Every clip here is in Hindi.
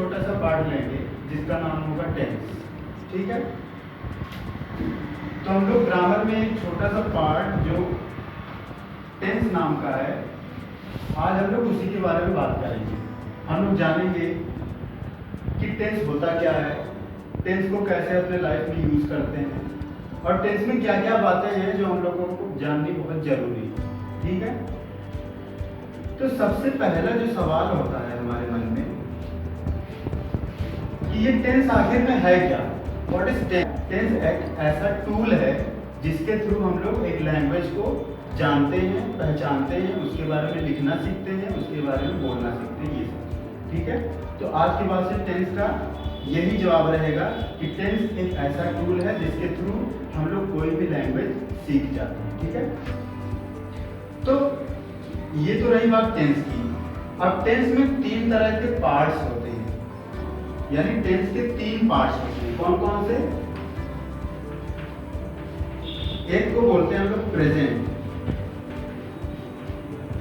छोटा सा पार्ट लेंगे जिसका नाम होगा टेंस। ठीक है, तो हम लोग ग्रामर में एक छोटा सा पार्ट जो टेंस नाम का है, आज हम लोग उसी के बारे में बात करेंगे। हम लोग जानेंगे कि टेंस होता क्या है, टेंस को कैसे अपने लाइफ में यूज करते हैं, और टेंस में क्या क्या बातें हैं जो हम लोगों को जाननी बहुत जरूरी है। ठीक है, तो सबसे पहला जो सवाल होता है हमारे मन में कि ये टेंस आखिर में है क्या। What is tense? टेंस एक ऐसा टूल है जिसके थ्रू हम लोग एक लैंग्वेज को जानते हैं, पहचानते हैं, उसके बारे में लिखना सीखते हैं, उसके बारे में बोलना सीखते हैं, ये सब। ठीक है, तो आज के बाद से टेंस का यही जवाब रहेगा कि टेंस एक ऐसा टूल है जिसके थ्रू हम लोग कोई भी लैंग्वेज सीख जाते हैं। ठीक है, तो ये तो रही बात टेंस की। अब टेंस में 3 तरह के पार्ट्स होते हैं, यानी टेंस के 3 पार्ट्स होते हैं। कौन कौन से? एक को बोलते हैं हम लोग प्रेजेंट,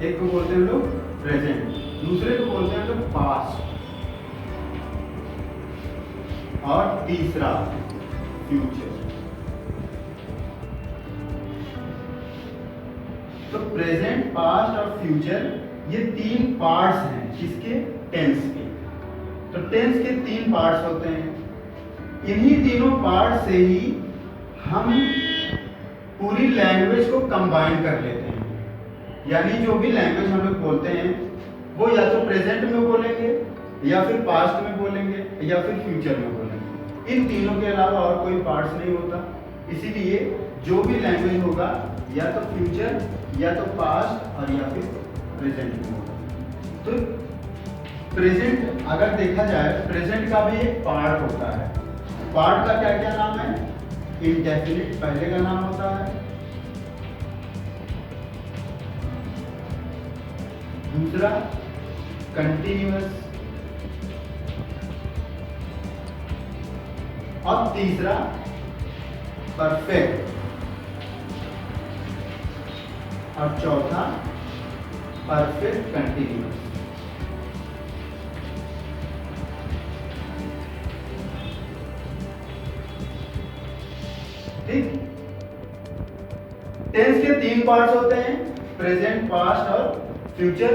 एक को बोलते हैं हम लोग प्रेजेंट, दूसरे को बोलते हैं हम लोग पास्ट, और तीसरा फ्यूचर। तो प्रेजेंट, पास्ट और फ्यूचर ये 3 पार्ट्स हैं किसके? टेंस के। तो टेंस के 3 पार्ट्स होते हैं। इन्हीं तीनों पार्ट से ही हम पूरी लैंग्वेज को कंबाइन कर लेते हैं, यानी जो भी लैंग्वेज हम लोग बोलते हैं वो या तो प्रेजेंट में बोलेंगे, या फिर पास्ट में बोलेंगे, या फिर फ्यूचर में बोलेंगे। इन तीनों के अलावा और कोई पार्ट्स नहीं होता। इसीलिए जो भी लैंग्वेज होगा या तो फ्यूचर, या तो पास्ट, और या फिर प्रेजेंट में होगा। तो प्रेजेंट अगर देखा जाए, प्रेजेंट का भी एक पार्ट होता है। पार्ट का क्या क्या नाम है? इंडेफिनिट पहले का नाम होता है, दूसरा कंटिन्यूअस, और तीसरा परफेक्ट, और चौथा परफेक्ट कंटिन्यूअस। ठीक, टेंस के 3 पार्ट्स होते हैं, प्रेजेंट, पास्ट और फ्यूचर।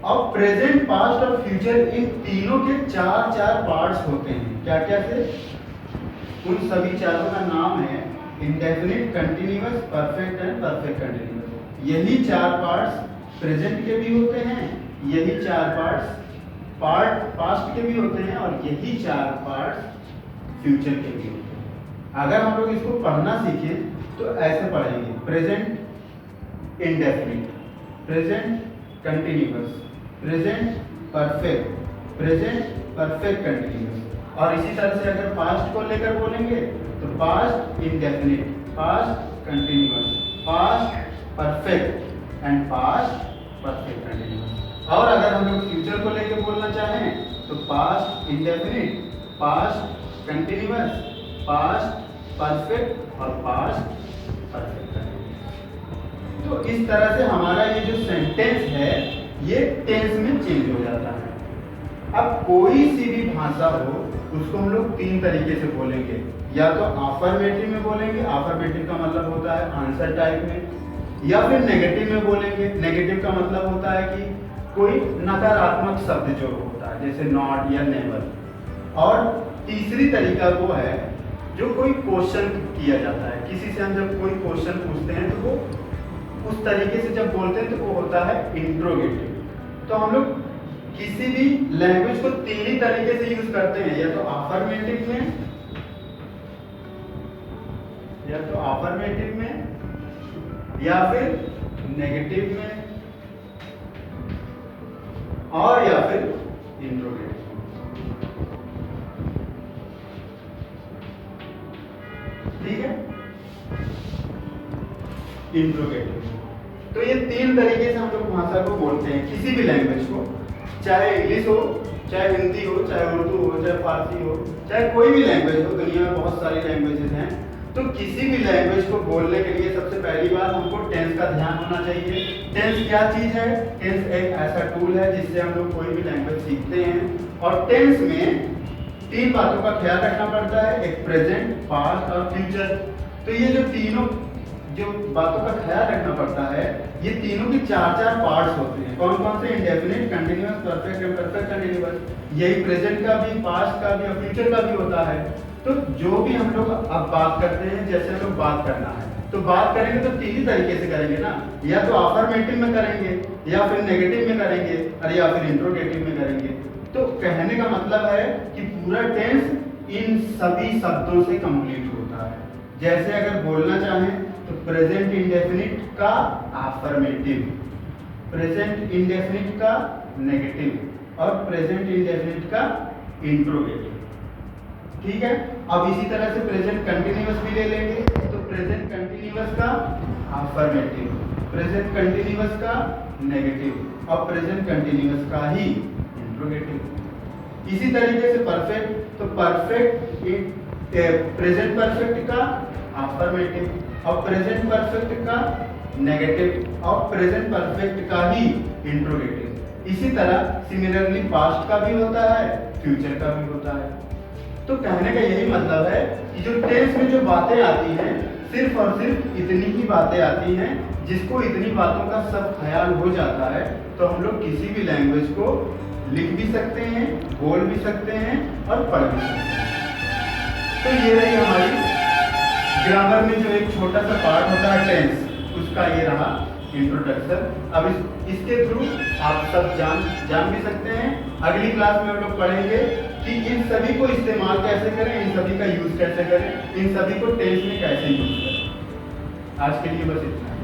और प्रेजेंट, पास्ट और फ्यूचर इन तीनों के 4 पार्ट्स होते हैं। क्या क्या से? उन सभी चारों का नाम है indefinite, continuous, perfect and perfect continuous. यही 4 पार्ट्स प्रेजेंट के भी होते हैं, यही 4 पार्ट पास्ट के भी होते हैं, और यही 4 पार्ट्स फ्यूचर के भी होते हैं। अगर हम लोग इसको पढ़ना सीखें तो ऐसे पढ़ेंगे: present indefinite, present continuous, present perfect, present perfect continuous. और इसी तरह से अगर पास्ट को लेकर बोलेंगे तो past indefinite, past continuous, past perfect and past perfect continuous. और अगर हम लोग फ्यूचर को लेकर बोलना चाहें तो past indefinite, past continuous, past perfect और पास्ट परफेक्ट कंटिन्यूअस। तो इस तरह से हमारा ये जो सेंटेंस है ये टेंस में चेंज हो जाता है। अब कोई सी भी भाषा हो उसको हम लोग 3 तरीके से बोलेंगे, या तो अफर्मेटिव में बोलेंगे, अफर्मेटिव का मतलब होता है आंसर टाइप में, या फिर नेगेटिव में बोलेंगे। नेगेटिव का मतलब होता है कि कोई नकारात्मक शब्द जो होता है, जैसे नॉट या नेवर। और तीसरी तरीका वो है जो कोई क्वेश्चन किया जाता है, किसी से हम जब कोई क्वेश्चन पूछते हैं तो वो उस तरीके से जब बोलते हैं तो वो होता है इंट्रोगेटिव। तो हम लोग किसी भी लैंग्वेज को 3 ही तरीके से यूज करते हैं, या तो अफर्मेटिव में, या तो अफर्मेटिव में, या फिर नेगेटिव में, और या फिर इंट्रोगेटिव। ठीक है, इंट्रोगेटिव। तो ये 3 तरीके से हम लोग भाषा को बोलते हैं, किसी भी लैंग्वेज को, चाहे इंग्लिश हो, चाहे हिंदी हो, चाहे उर्दू हो, चाहे फारसी हो, चाहे कोई भी लैंग्वेज हो। दुनिया में बहुत सारी लैंग्वेजेस हैं। तो किसी भी लैंग्वेज को बोलने के लिए सबसे पहली बात हमको टेंस का ध्यान होना चाहिए। टेंस क्या चीज़ है? टेंस एक ऐसा टूल है जिससे हम लोग कोई भी लैंग्वेज सीखते हैं, और टेंस में तीन बातों का ख्याल रखना पड़ता है, एक प्रेजेंट, पास्ट और फ्यूचर। तो ये जो तीनों जो बातों का ख्याल रखना पड़ता है, ये तीनों के चार चार पार्ट्स होते हैं। कौन कौन से? Indefinite, continuous, perfect and perfect continuous. यही प्रेजेंट का भी, पास्ट का भी और फ्यूचर का भी होता है। तो जो भी हम लोग अब बात करते हैं, जैसे हम लोग बात करना है तो बात करेंगे तो तीन ही तरीके से करेंगे ना, या तो अफर्मेटिव में करेंगे, या फिर नेगेटिव में करेंगे, और या फिर इंट्रोगेटिव में करेंगे। तो कहने का मतलब है कि पूरा टेंस इन सभी शब्दों से कंप्लीट होता है। जैसे अगर बोलना चाहें तो प्रेजेंट इंडेफिनिट का अफर्मेटिव, प्रेजेंट इंडेफिनिट का नेगेटिव और प्रेजेंट इंडेफिनिट का इंट्रोगेटिव। ठीक है। अब इसी तरह से प्रेजेंट कंटीन्यूअस भी ले लेंगे, तो प्रेजेंट कंटीन्यूअस का अफर्मेटिव, प्रेजेंट कंटीन्यूअस का नेगेटिव और प्रेजेंट कंटीन्यूअस का ही इंट्रोगेटिव। इसी तरीके से परफेक्ट, तो परफेक्ट प्रेजेंट परफेक्ट का अफर्मेटिव और प्रेजेंट परफेक्ट का नेगेटिव और प्रेजेंट परफेक्ट का ही इंट्रोगेटिव। इसी तरह सिमिलरली पास्ट का भी होता है, फ्यूचर का भी होता है। तो कहने का यही मतलब है कि जो टेंस में जो बातें आती हैं, सिर्फ और सिर्फ इतनी ही बातें आती हैं। जिसको इतनी बातों का सब ख्याल हो जाता है तो हम लोग किसी भी लैंग्वेज को लिख भी सकते हैं, बोल भी सकते हैं और पढ़ भी सकते हैं। तो ये रही हमारी ग्रामर में जो एक छोटा सा पार्ट होता है टेंस, उसका ये रहा इंट्रोडक्शन। अब इसके थ्रू आप सब जान भी सकते हैं। अगली क्लास में हम लोग पढ़ेंगे कि इन सभी को इस्तेमाल कैसे करें, इन सभी का यूज कैसे करें, इन सभी को टेंस में कैसे यूज करें। आज के लिए बस इतना।